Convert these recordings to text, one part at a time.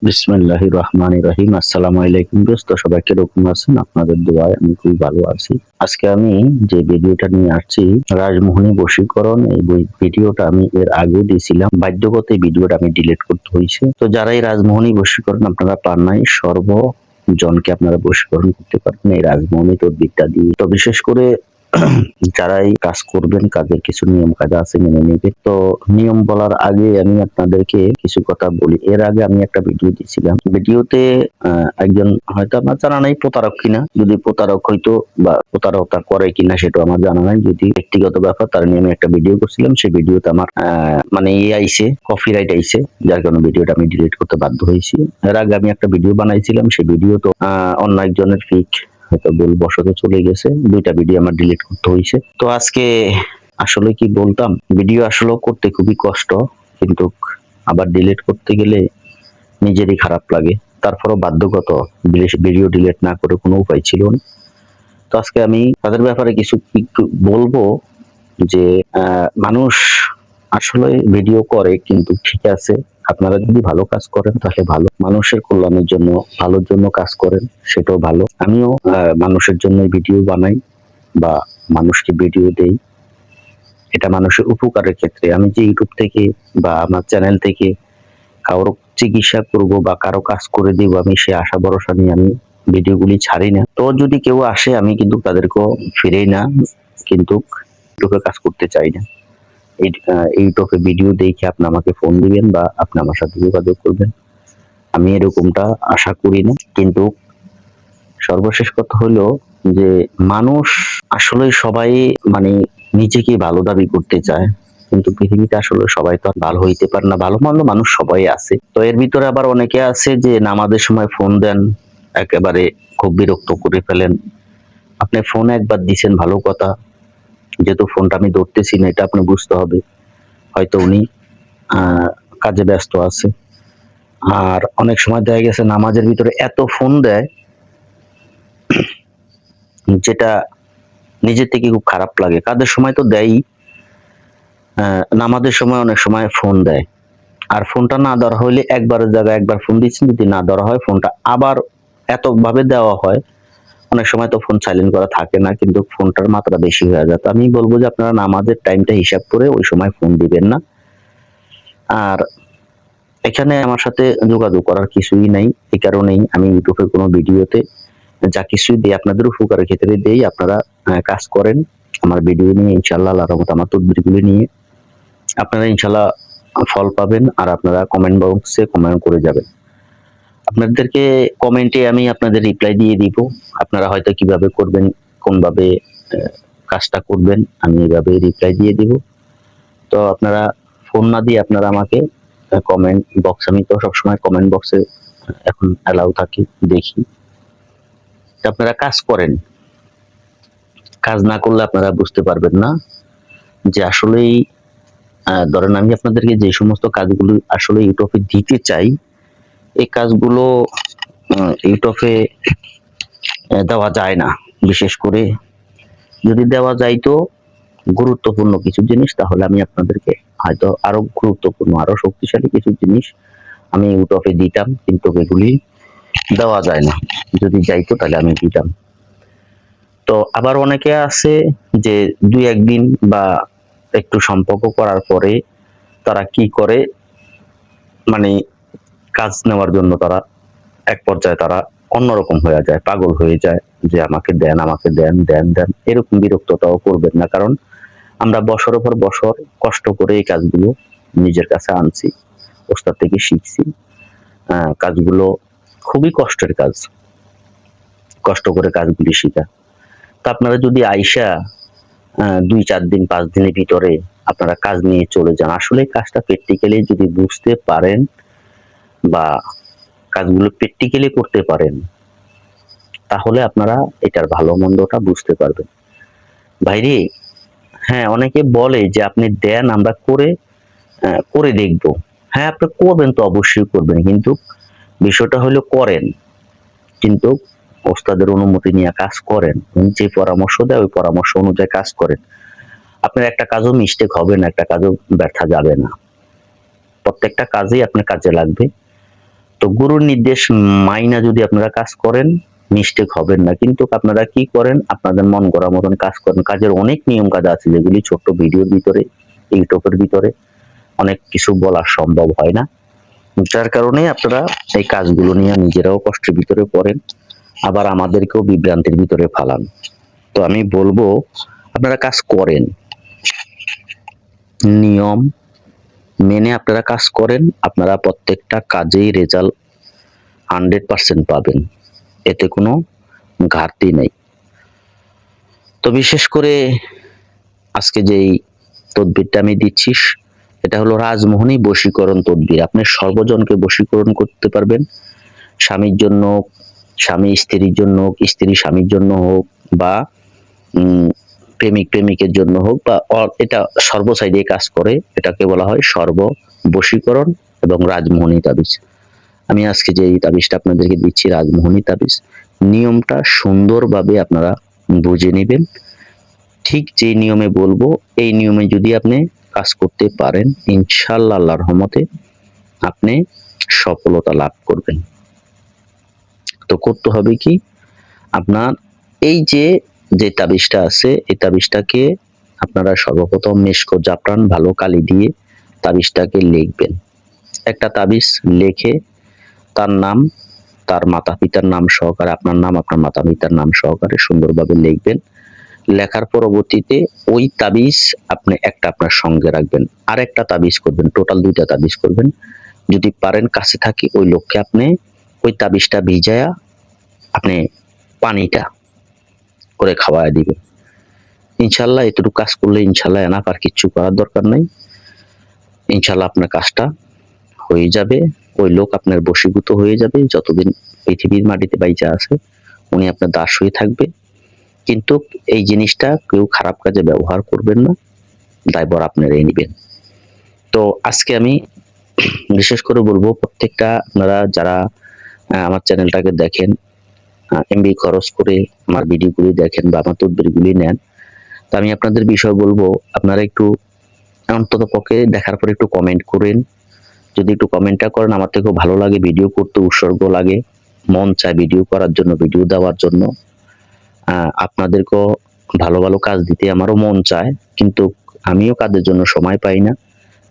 বিসমিল্লাহির রহমানির রহিম। আসসালামু আলাইকুম দোস্ত, সবাই কিরকম আছেন? আপনাদের দোয়ায় আমি খুব ভালো আছি। আজকে আমি যে ভিডিওটা নিয়ে আসছি, রাজমোহনী বশীকরণ, এই ভিডিওটা আমি এর আগে দিয়েছিলাম। বাধ্যগত এই ভিডিওটা আমি ডিলিট করতে হয়েছে। তো যারা এই রাজমোহনী বশীকরণ আপনারা পান নাই, সর্বজনকে আপনারা বশীকরণ করতে পারবেন এই রাজমোহনী তদবিরটা দিয়ে। তো বিশেষ করে যারা এই কাজ করবেন, কাজের কিছু নিয়ম কাজা আছে, মেনে নেবে। তো নিয়ম বলার আগে আমি আপনাদেরকে কিছু কথা বলি। এর আগে আমি একটা ভিডিও দিয়েছিলাম। ভিডিওতে একজন, হয়তো আমার জানা নাই প্রতারক কিনা, যদি প্রতারক হইতো বা প্রতারকতা করে কিনা সেটা আমার জানা নাই, যদি ব্যক্তিগত ব্যাপার তার নিয়ে আমি একটা ভিডিও করছিলাম। সেই ভিডিওতে আমার মানে আইছে, কপিরাইট আইছে, যার কারণে ভিডিওটা আমি ডিলিট করতে বাধ্য হয়েছি। এর আগে আমি একটা ভিডিও বানাইছিলাম, সেই ভিডিও তো অন্য একজনের ফিক হয়তো ভুলবশত চলে গেছে, দুইটা ভিডিও আমার ডিলিট করতে হয়েছে। তো আজকে আসলে কি বলতাম, ভিডিও আসলে করতে খুবই কষ্ট, কিন্তু আবার ডিলিট করতে গেলে নিজেরই খারাপ লাগে। তারপরও বাধ্যগত, ভিডিও ডিলিট না করে কোনো উপায় ছিল না। তো আজকে আমি তাদের ব্যাপারে কিছু একটু বলবো যে মানুষ আসলে ভিডিও করে, কিন্তু ঠিক আছে, আপনারা যদি ভালো কাজ করেন তাহলে ভালো, মানুষের কল্যাণের জন্য, ভালোর জন্য কাজ করেন, সেটাও ভালো। আমিও মানুষের জন্য ভিডিও বানাই বা মানুষকে ভিডিও দেই, এটা মানুষের উপকারের ক্ষেত্রে। আমি যে ইউটিউব থেকে বা আমার চ্যানেল থেকে কারো চিকিৎসা করব বা কারো কাজ করে দিব, আমি সে আশা ভরসা নিয়ে আমি ভিডিওগুলি ছাড়ি না। তো যদি কেউ আসে আমি কিন্তু তাদেরকেও ফিরেই না, কিন্তু ইউটিউবে কাজ করতে চাই না। ইউটিউবে ভিডিও দেখে আপনি আমাকে ফোন দিবেন বা আপনি আমার সাথে যোগাযোগ করবেন, আমি এরকমটা আশা করি না। কিন্তু সর্বশেষ কথা হলো যে মানুষ আসলে সবাই মানে নিজেকে ভালো দাবি করতে চায়, কিন্তু পৃথিবীতে আসলে সবাই তো আর ভালো হইতে পারে না। ভালো মন্দ মানুষ সবাই আছে। তো এর ভিতরে আবার অনেকে আছে যে নামাজের সময় ফোন দেন, একেবারে খুব বিরক্ত করে ফেলেন। আপনি ফোন একবার দিছেন ভালো কথা, যেহেতু ফোনটা আমি ধরতেছি না এটা আপনি বুঝতে হবে, হয়তো উনি আহ কাজে ব্যস্ত আছে। আর অনেক সময় দেখা গেছে নামাজের ভিতরে এত ফোন দেয়, যেটা নিজের থেকে খুব খারাপ লাগে। কাজের সময় তো দেয়ই, নামাজের সময় অনেক সময় ফোন দেয়। আর ফোনটা না ধরা হইলে একবারের জায়গায় একবার ফোন দিচ্ছেন, যদি না ধরা হয় ফোনটা আবার এত ভাবে দেওয়া হয়, অনেক সময় তো ফোন সাইলেন্ট করা থাকে না, কিন্তু ফোনটার মাত্রা বেশি হয়ে যায়। তো আমি বলবো যে আপনারা নামাজের টাইমটা হিসাব করে ওই সময় ফোন দিবেন না। আর এখানে আমার সাথে যোগাযোগ করার কিছুই নাই, এই কারণেই আমি ইউটিউবে কোনো ভিডিওতে যা কিছুই দিই আপনাদের উপকারের ক্ষেত্রে দেই। আপনারা কাজ করেন আমার ভিডিও নিয়ে, ইনশাআল্লাহ আল্লাহর রহমতে আমার তদবিরগুলি নিয়ে আপনারা ইনশাআল্লাহ ফল পাবেন। আর আপনারা কমেন্ট বক্সে কমেন্ট করে যাবেন। আপনাদেরকে কমেন্টে আমি আপনাদের রিপ্লাই দিয়ে দিব। আপনারা হয়তো কিভাবে করবেন, কোনভাবে কাজটা করবেন, আমি এভাবে রিপ্লাই দিয়ে দিব। তো আপনারা ফোন না দিয়ে আপনারা আমাকে কমেন্ট বক্স, আমি তো সবসময় কমেন্ট বক্সে এখন অ্যালাউ থাকি, দেখি। তো আপনারা কাজ করেন, কাজ না করলে আপনারা বুঝতে পারবেন না যে আসলেই ধরেন আমি আপনাদেরকে যে সমস্ত কাজগুলো আসলে ইউটিউবে দিতে চাই, এই কাজগুলো ইউটিউবে দেওয়া যায় না। বিশেষ করে যদি দেওয়া যাইতো গুরুত্বপূর্ণ কিছু জিনিস, তাহলে আমি আপনাদেরকে হয়তো আরো গুরুত্বপূর্ণ, আরো শক্তিশালী কিছু জিনিস আমি ইউটিউবে দিতাম, কিন্তু এগুলি দেওয়া যায় না। যদি যাইতো তাহলে আমি দিতাম। তো আবার অনেকে আছে যে দুই একদিন বা একটু সম্পর্ক করার পরে তারা কি করে, মানে কাজ নেওয়ার জন্য তারা এক পর্যায়ে তারা অন্যরকম হয়ে যায়, পাগল হয়ে যায়, যে আমাকে দেন, আমাকে দেন, দেন, দেন। এরকম বিরক্তটাও করবেন না, কারণ আমরা বছরের পর বছর কষ্ট করে এই কাজগুলো নিজের কাছে আনছি, ওস্তাদ থেকে শিখছি। কাজগুলো খুবই কষ্টের কাজ, কষ্ট করে কাজগুলি শিখা। তা আপনারা যদি আইসা 2-4 দিন 5 দিনের ভিতরে আপনারা কাজ নিয়ে চলে যান, আসলে কাজটা প্র্যাকটিক্যালি যদি বুঝতে পারেন বা কাজগুলো প্র্যাকটিক্যালি করতে পারেন, তাহলে আপনারা এটার ভালো মন্দটা বুঝতে পারবেন। ভাইরে, হ্যাঁ, অনেকে বলে যে আপনি দেন, আমরা করে করে দেখব। হ্যাঁ, আপনি করবেন তো অবশ্যই করবেন, কিন্তু বিষয়টা হলো করেন, কিন্তু ওস্তাদের অনুমতি নিয়ে কাজ করেন। যে পরামর্শ দেয় ওই পরামর্শ অনুযায়ী কাজ করেন। আপনার একটা কাজও মিস্টেক হবে না, একটা কাজও ব্যর্থ যাবে না। প্রত্যেকটা কাজেই আপনার কাজে লাগবে। তো গুরুর নির্দেশ মাইনা যদি আপনারা কাজ করেন মিস্টেক হবেন না। কিন্তু আপনারা কি করেন, আপনাদের মন গড়া মতন কাজ করেন। কাজের অনেক নিয়ম কাজ আছে যেগুলি ছোট্ট ভিডিওর ভিতরে, ইউটিউবের ভিতরে অনেক কিছু বলা সম্ভব হয় না। যার কারণে আপনারা এই কাজগুলো নিয়ে নিজেরাও কষ্টের ভিতরে পড়েন, আবার আমাদেরকেও বিভ্রান্তির ভিতরে ফালান। তো আমি বলবো আপনারা কাজ করেন, নিয়ম মেনে আপনারা কাজ করেন, আপনারা প্রত্যেকটা কাজেই রেজাল্ট 100% পাবেন, এতে কোনো ঘাটতি নেই। তো বিশেষ করে আজকে যেই তদবিরটা আমি দিচ্ছি এটা হলো রাজমোহনী বশীকরণ তদবির। আপনি সর্বজনকে বশীকরণ করতে পারবেন, স্বামীর জন্য, স্বামী স্ত্রীর জন্য হোক, স্ত্রী স্বামীর জন্য হোক, বা প্রেমিক প্রেমিকের জন্য হোক, বা এটা সর্বসাইডে কাজ করে। এটাকে বলা হয় সর্ব বশীকরণ এবং রাজমোহনী তাবিজ। আমি আজকে যে তাবিজটা আপনাদেরকে দিচ্ছি রাজমোহনী তাবিজ, নিয়মটা সুন্দরভাবে আপনারা বুঝে নেবেন। ঠিক যে নিয়মে বলবো এই নিয়মে যদি আপনি কাজ করতে পারেন, ইনশাআল্লাহ আল্লাহর রহমতে আপনি সফলতা লাভ করবেন। তো করতে হবে কি, আপনার এই যে যে তাবিজটা আছে এই তাবিজটাকে আপনারা সর্বপ্রথম মেশকো জাফরান ভালো কালি দিয়ে তাবিজটাকে লিখবেন। একটা তাবিজ লিখে তার নাম, তার মাতা পিতার নাম সহকারে, আপনার নাম, আপনার মাতা পিতার নাম সহকারে সুন্দরভাবে লিখবেন। লেখার পরবর্তীতে ওই তাবিজ আপনি একটা আপনার সঙ্গে রাখবেন, আর একটা তাবিজ করবেন, টোটাল 2টা তাবিজ করবেন। যদি পারেন কাছে থাকে ওই লোককে আপনি ওই তাবিজটা ভিজায়া আপনি পানিটা করে খাওয়ায় দিবেন। ইনশাল্লাহ এতটুকু কাজ করলে ইনশাল্লাহ এনাফ, আর কিচ্ছু করার দরকার নাই। ইনশাল্লাহ আপনার কাজটা হয়ে যাবে, ওই লোক আপনার বশীভূত হয়ে যাবে। যতদিন পৃথিবীর মাটিতে বাইচা আছে উনি আপনার দাস হয়ে থাকবে। কিন্তু এই জিনিসটা কেউ খারাপ কাজে ব্যবহার করবেন না, দায়ভার আপনারাই নেবেন। তো আজকে আমি বিশেষ করে বলবো প্রত্যেকটা আপনারা যারা আমার চ্যানেলটাকে দেখেন, এমবি খরচ করে আমার ভিডিওগুলি দেখেন বা আমার তদবিরগুলি নেন, তো আমি আপনাদের বিষয় বলবো আপনারা একটু অন্তত পক্ষে দেখার পরে একটু কমেন্ট করেন। যদি একটু কমেন্টটা করেন আমার থেকেও ভালো লাগে, ভিডিও করতে উৎসর্গ লাগে, মন চায় ভিডিও করার জন্য, ভিডিও দেওয়ার জন্য। আপনাদেরকেও ভালো ভালো কাজ দিতে আমারও মন চায়, কিন্তু আমিও কাজের জন্য সময় পাই না।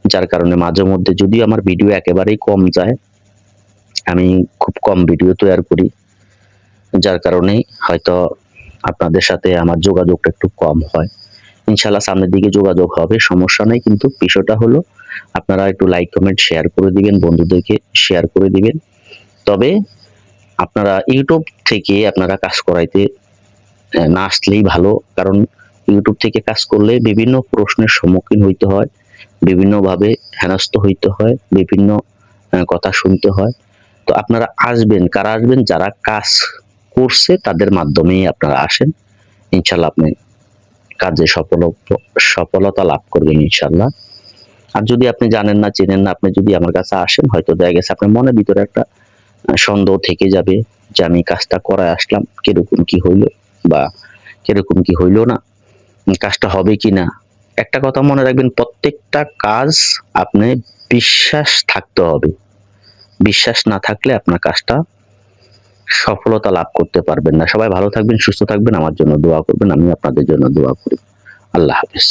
যার কারণে মাঝে মধ্যে যদিও আমার ভিডিও একেবারেই কম যায়, আমি খুব কম ভিডিও তৈরি করি, যার কারণে হয়তো আপনাদের সাথে আমার যোগাযোগটা একটু কম হয়। ইনশাল্লাহ সামনের দিকে যোগাযোগ হবে, সমস্যা নেই। কিন্তু বিষয়টা হলো আপনারা একটু লাইক কমেন্ট শেয়ার করে দিবেন, বন্ধুদেরকে শেয়ার করে দিবেন। তবে আপনারা ইউটিউব থেকে আপনারা কাজ করাইতে না আসলেই ভালো, কারণ ইউটিউব থেকে কাজ করলে বিভিন্ন প্রশ্নের সম্মুখীন হইতে হয়, বিভিন্নভাবে হেনস্থ হইতে হয়, বিভিন্ন কথা শুনতে হয়। তো আপনারা আসবেন, কারা আসবেন, যারা কাজ করছে তাদের মাধ্যমেই আপনারা আসেন। ইনশাল্লাহ আপনি কাজে সফলতা লাভ করবেন ইনশাল্লাহ। আর যদি আপনি জানেন না, চেনেন না, আপনি যদি আমার কাছে আসেন, হয়তো দেখা গেছে আপনার মনের ভিতরে একটা সন্দেহ থেকে যাবে যে আমি কাজটা করায় আসলাম, কিরকম কি হইলো বা কিরকম কি হইলো না, কাজটা হবে কি না। একটা কথা মনে রাখবেন, প্রত্যেকটা কাজ আপনি বিশ্বাস থাকতে হবে। বিশ্বাস না থাকলে আপনার কাজটা সফলতা লাভ করতে পারবেন না। সবাই ভালো থাকবেন, সুস্থ থাকবেন, আমার জন্য দোয়া করবেন, আমি আপনাদের জন্য দোয়া করি। আল্লাহ হাফেজ।